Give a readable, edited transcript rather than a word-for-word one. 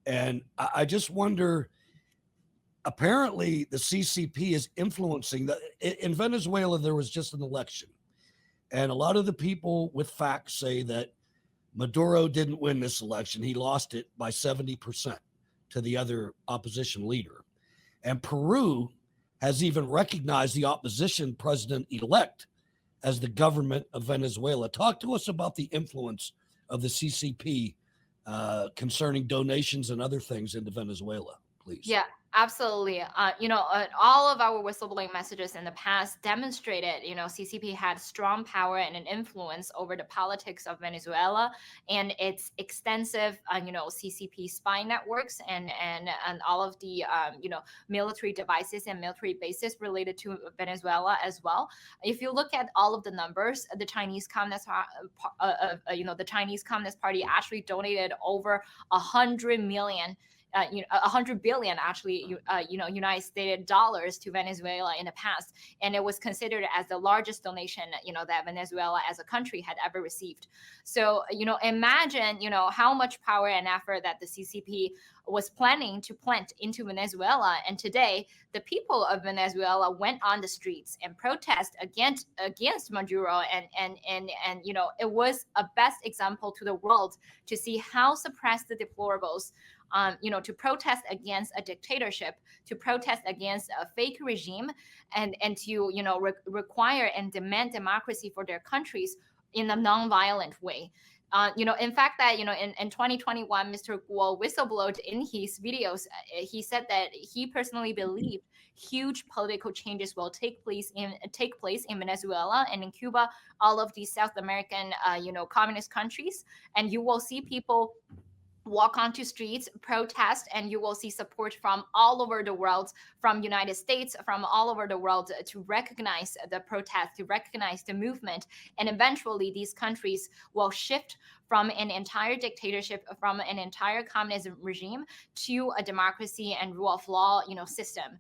And I just wonder, apparently the CCP is influencing in Venezuela. There was just an election, and a lot of the people with facts say that Maduro didn't win this election. He lost it by 70% to the other opposition leader. And Peru has even recognized the opposition president-elect as the government of Venezuela. Talk to us about the influence of the CCP concerning donations and other things into Venezuela, please. Yeah, absolutely. All of our whistleblowing messages in the past demonstrated, CCP had strong power and an influence over the politics of Venezuela and its extensive, CCP spy networks and all of the, military devices and military bases related to Venezuela as well. If you look at all of the numbers, the Chinese Chinese Communist Party actually donated over 100 million 100 billion actually, United States dollars to Venezuela in the past, and it was considered as the largest donation, that Venezuela as a country had ever received. So, imagine, how much power and effort that the CCP was planning to plant into Venezuela, and today the people of Venezuela went on the streets and protest against Maduro, and it was a best example to the world to see how suppressed the deplorables, to protest against a dictatorship, to protest against a fake regime, and to require and demand democracy for their countries in a non-violent way. In fact, that in 2021, Mr. Guo whistleblowed in his videos. He said that he personally believed huge political changes will take place in Venezuela and in Cuba, all of these South American, communist countries, and you will see people walk onto streets, protest, and you will see support from all over the world, from United States, from all over the world, to recognize the protest, to recognize the movement. And eventually these countries will shift from an entire dictatorship, from an entire communism regime, to a democracy and rule of law, system.